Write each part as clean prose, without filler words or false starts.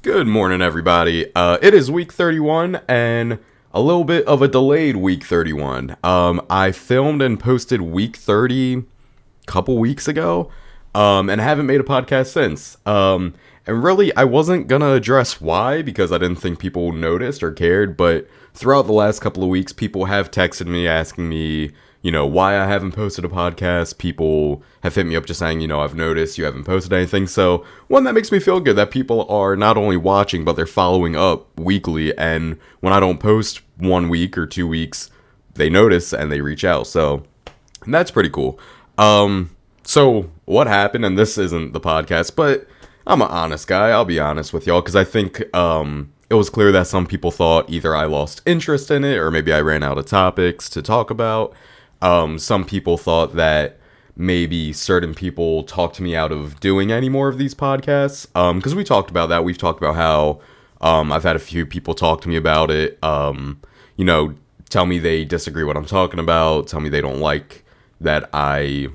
Good morning, everybody. It is week 31 and a little bit of a delayed week 31. I filmed and posted week 30 a couple weeks ago, and haven't made a podcast since. And really, I wasn't gonna address why because I didn't think people noticed or cared, but throughout the last couple of weeks, people have texted me asking me, why I haven't posted a podcast. People have hit me up just saying, I've noticed you haven't posted anything. So, one, that makes me feel good that people are not only watching, but they're following up weekly. And when I don't post 1 week or 2 weeks, they notice and they reach out. So, that's pretty cool. So what happened, and this isn't the podcast, but I'm an honest guy. I'll be honest with y'all, because I think it was clear that some people thought either I lost interest in it or maybe I ran out of topics to talk about. Some people thought that maybe certain people talked me out of doing any more of these podcasts. Because we talked about that. We've talked about how I've had a few people talk to me about it. Tell me they disagree what I'm talking about. Tell me they don't like that I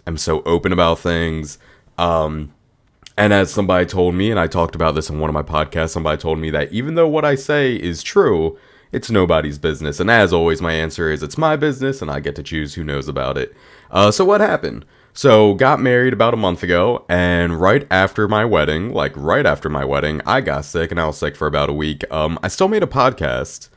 am so open about things. And as somebody told me, and I talked about this in one of my podcasts, somebody told me that even though what I say is true, it's nobody's business. And as always, my answer is it's my business and I get to choose who knows about it. So what happened? So got married about a month ago, and right after my wedding, I got sick, and I was sick for about a week. I still made a podcast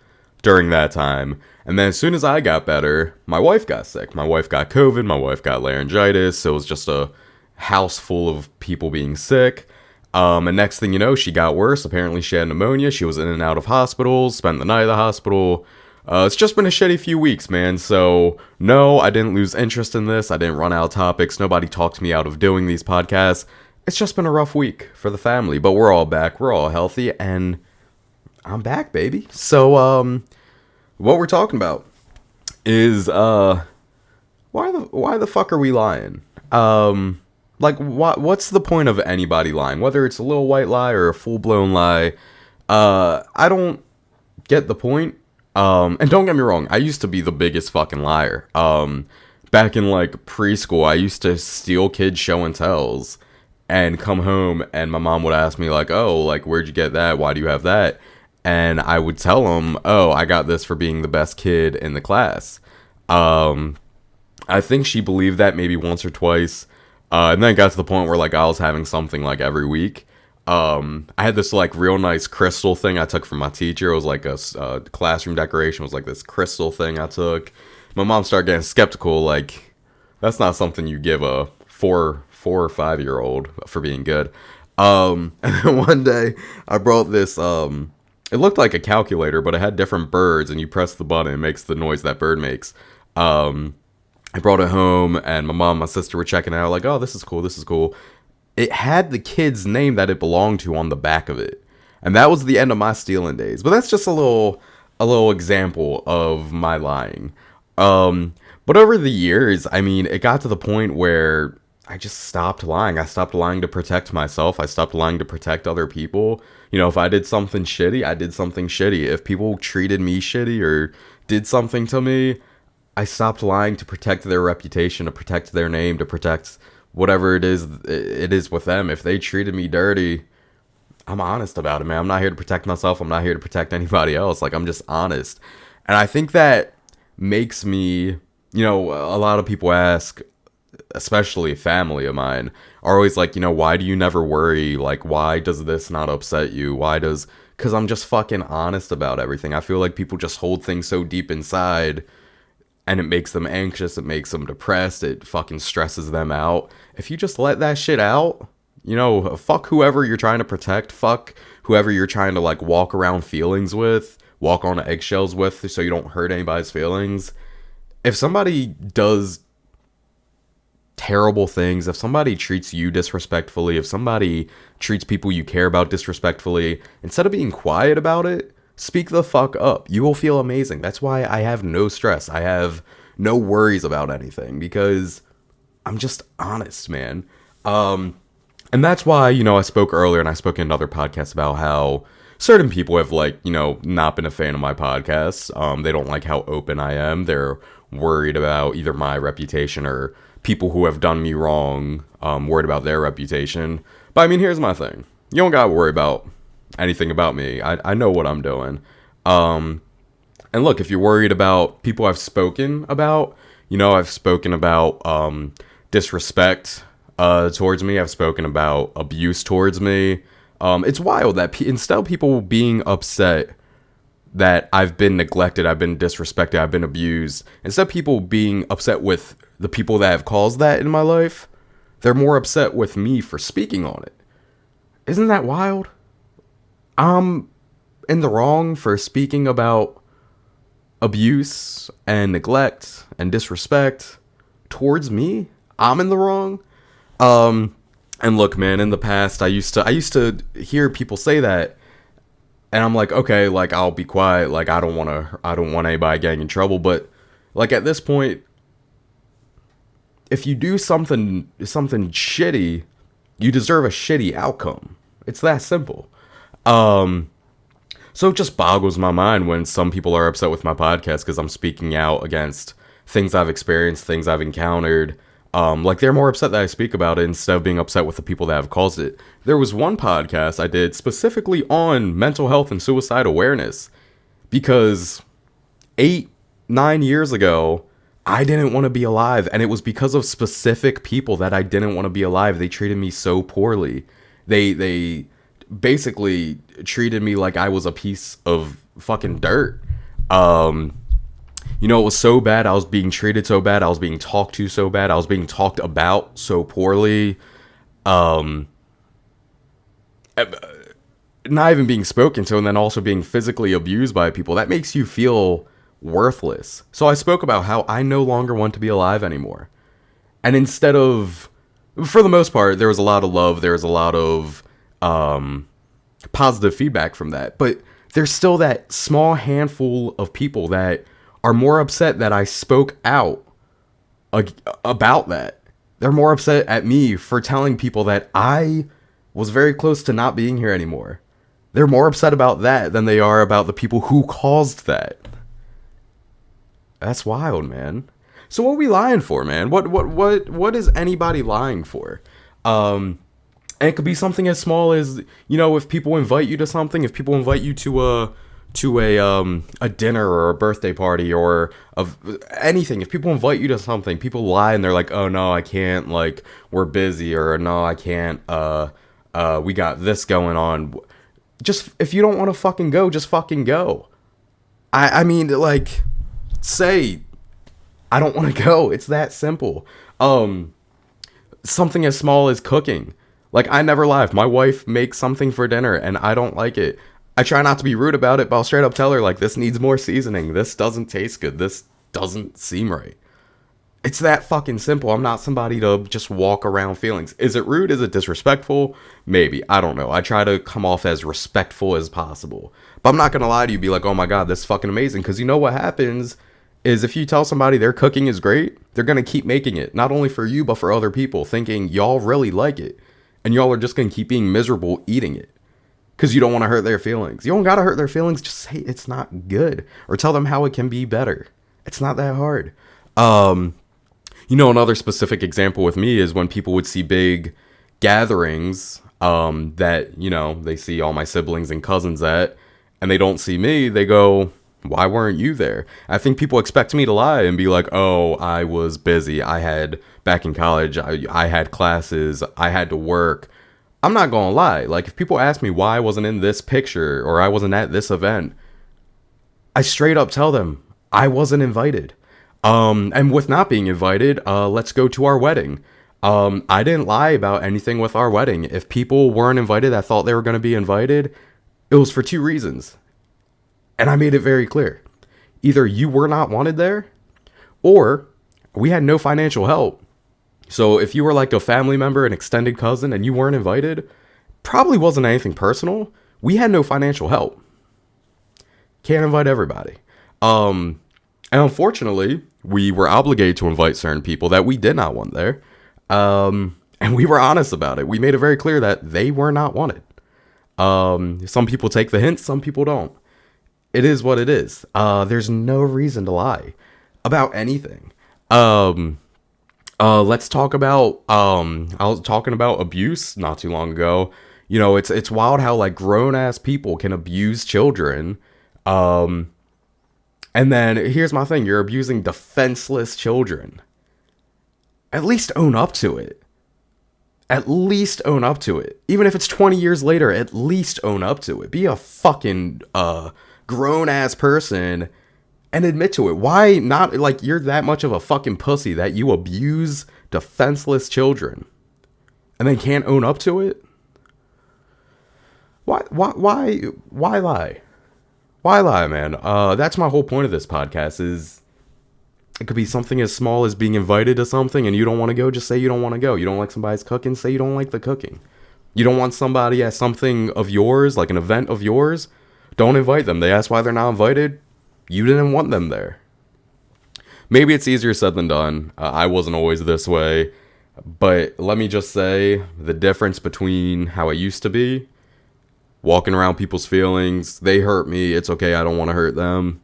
during that time. And then as soon as I got better, my wife got sick. My wife got COVID. My wife got laryngitis. So it was just a house full of people being sick. And next thing you know, she got worse. Apparently she had pneumonia. She was in and out of hospitals, spent the night at the hospital. It's just been a shitty few weeks, man. So no, I didn't lose interest in this. I didn't run out of topics. Nobody talked me out of doing these podcasts. It's just been a rough week for the family, but we're all back. We're all healthy, and I'm back, baby. So, what we're talking about is, why the fuck are we lying? What's the point of anybody lying? Whether it's a little white lie or a full-blown lie, I don't get the point. And don't get me wrong, I used to be the biggest fucking liar. Back in, preschool, I used to steal kids' show and tells and come home, and my mom would ask me, where'd you get that? Why do you have that? And I would tell them, I got this for being the best kid in the class. I think she believed that maybe once or twice. And then it got to the point where, I was having something, every week. I had this, real nice crystal thing I took from my teacher. It was, a classroom decoration. It was, this crystal thing I took. My mom started getting skeptical, that's not something you give a four or 5-year-old for being good. And then one day, I brought this, it looked like a calculator, but it had different birds, and you press the button, it makes the noise that bird makes. I brought it home, and my mom and my sister were checking it out, oh, this is cool. It had the kid's name that it belonged to on the back of it. And that was the end of my stealing days. But that's just a little example of my lying. But over the years, it got to the point where I just stopped lying. I stopped lying to protect myself. I stopped lying to protect other people. If I did something shitty, I did something shitty. If people treated me shitty or did something to me, I stopped lying to protect their reputation, to protect their name, to protect whatever it is with them. If they treated me dirty, I'm honest about it, man. I'm not here to protect myself. I'm not here to protect anybody else. I'm just honest. And I think that makes me, a lot of people ask, especially a family of mine, are always why do you never worry? Why does this not upset you? Because I'm just fucking honest about everything. I feel like people just hold things so deep inside, and it makes them anxious, it makes them depressed, it fucking stresses them out. If you just let that shit out, fuck whoever you're trying to protect, fuck whoever you're trying to, walk around feelings with, walk on eggshells with, so you don't hurt anybody's feelings. If somebody does terrible things, if somebody treats you disrespectfully, if somebody treats people you care about disrespectfully, instead of being quiet about it, speak the fuck up. You will feel amazing. That's why I have no stress. I have no worries about anything, because I'm just honest, man. And that's why, I spoke earlier, and I spoke in another podcast about how certain people have, not been a fan of my podcasts. They don't like how open I am. They're worried about either my reputation or people who have done me wrong, worried about their reputation. But, here's my thing. You don't gotta worry about anything about me. I know what I'm doing. Um, and look, if you're worried about people I've spoken about, I've spoken about disrespect towards me. I've spoken about abuse towards me. It's wild that instead of people being upset that I've been neglected, I've been disrespected, I've been abused, instead of people being upset with the people that have caused that in my life, they're more upset with me for speaking on it. Isn't that wild? I'm in the wrong for speaking about abuse and neglect and disrespect towards me. I'm in the wrong. And look, man, in the past I used to hear people say that, and I'm like, okay, like I'll be quiet, like I don't want anybody getting in trouble, but like at this point, if you do something shitty, you deserve a shitty outcome. It's that simple. So it just boggles my mind when some people are upset with my podcast because I'm speaking out against things I've experienced, things I've encountered. Like they're more upset that I speak about it instead of being upset with the people that have caused it. There was one podcast I did specifically on mental health and suicide awareness because 8-9 years ago, I didn't want to be alive, and it was because of specific people that I didn't want to be alive. They treated me so poorly. They basically treated me like I was a piece of fucking dirt. It was so bad. I was being treated so bad. I was being talked to so bad. I was being talked about so poorly. Not even being spoken to, and then also being physically abused by people. That makes you feel worthless. So I spoke about how I no longer want to be alive anymore. And instead of, for the most part, there was a lot of love. There was a lot of positive feedback from that. But there's still that small handful of people that are more upset that I spoke out about that. They're more upset at me for telling people that I was very close to not being here anymore. They're more upset about that than they are about the people who caused that. That's wild, man. So what are we lying for, man? What is anybody lying for? And it could be something as small as, if people invite you to something, if people invite you to a dinner or a birthday party or of anything, if people invite you to something, people lie and they're like, oh no, I can't, like we're busy, or no, I can't, we got this going on. Just, if you don't want to fucking go, just fucking go. I mean, like, say I don't want to go. It's that simple. Something as small as cooking. Like, I never lie. If my wife makes something for dinner and I don't like it, I try not to be rude about it, but I'll straight up tell her, like, this needs more seasoning. This doesn't taste good. This doesn't seem right. It's that fucking simple. I'm not somebody to just walk around feelings. Is it rude? Is it disrespectful? Maybe. I don't know. I try to come off as respectful as possible. But I'm not going to lie to you, be like, oh my God, this is fucking amazing. Because you know what happens is if you tell somebody their cooking is great, they're going to keep making it. Not only for you, but for other people, thinking y'all really like it. And y'all are just going to keep being miserable eating it. Because you don't want to hurt their feelings. You don't got to hurt their feelings. Just say it's not good. Or tell them how it can be better. It's not that hard. Another specific example with me is when people would see big gatherings that, they see all my siblings and cousins at, and they don't see me, they go, why weren't you there? I think people expect me to lie and be like, oh, I was busy. Back in college, I had classes, I had to work. I'm not gonna lie. Like, if people ask me why I wasn't in this picture or I wasn't at this event, I straight up tell them I wasn't invited. And with not being invited, let's go to our wedding. I didn't lie about anything with our wedding. If people weren't invited that thought they were going to be invited, it was for two reasons. And I made it very clear. Either you were not wanted there, or we had no financial help. So if you were like a family member, an extended cousin, and you weren't invited, probably wasn't anything personal. We had no financial help. Can't invite everybody. And unfortunately, we were obligated to invite certain people that we did not want there. And we were honest about it. We made it very clear that they were not wanted. Some people take the hint, some people don't. It is what it is. There's no reason to lie about anything. Let's talk about, I was talking about abuse not too long ago. You know, it's wild how like grown ass people can abuse children. And then here's my thing, you're abusing defenseless children. At least own up to it. At least own up to it. Even if it's 20 years later, at least own up to it. Be a fucking grown ass person and admit to it. Why not? Like, you're that much of a fucking pussy that you abuse defenseless children and then can't own up to it? Why lie? Why lie, man? That's my whole point of this podcast is it could be something as small as being invited to something and you don't want to go, just say you don't want to go. You don't like somebody's cooking, say you don't like the cooking. You don't want somebody at something of yours, like an event of yours, don't invite them. They ask why they're not invited. You didn't want them there. Maybe it's easier said than done. I wasn't always this way. But let me just say, the difference between how I used to be, walking around people's feelings, they hurt me, it's okay, I don't want to hurt them,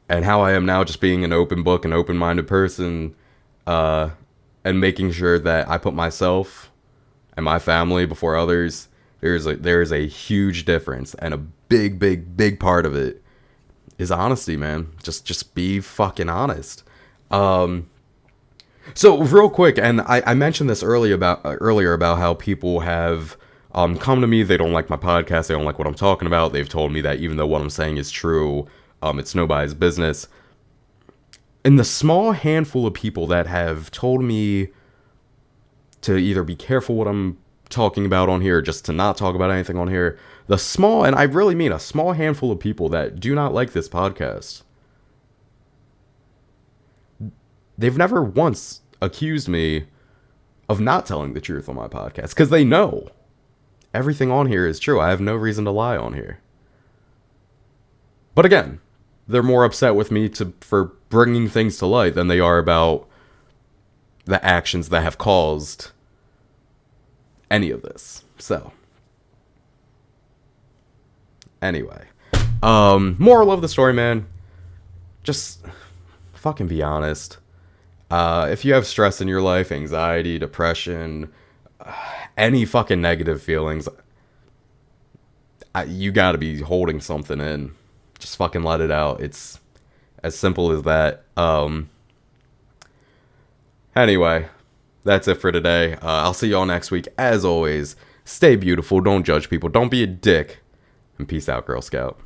and how I am now, just being an open book, an open-minded person, and making sure that I put myself and my family before others. There is a huge difference, and a big part of it is honesty, man. Just be fucking honest. So real quick, and I mentioned this earlier about how people have come to me, they don't like my podcast, they don't like what I'm talking about. They've told me that even though what I'm saying is true, it's nobody's business. And the small handful of people that have told me to either be careful what I'm talking about on here, or just to not talk about anything on here, and I really mean a small handful of people that do not like this podcast, they've never once accused me of not telling the truth on my podcast, because they know everything on here is true. I have no reason to lie on here. But again, they're more upset with me for bringing things to light than they are about the actions that have caused any of this. So, anyway, moral of the story, man, just fucking be honest. If you have stress in your life, anxiety, depression, any fucking negative feelings, you gotta be holding something in. Just fucking let it out. It's as simple as that. Anyway, that's it for today. I'll see y'all next week. As always, stay beautiful. Don't judge people. Don't be a dick. And peace out, Girl Scout.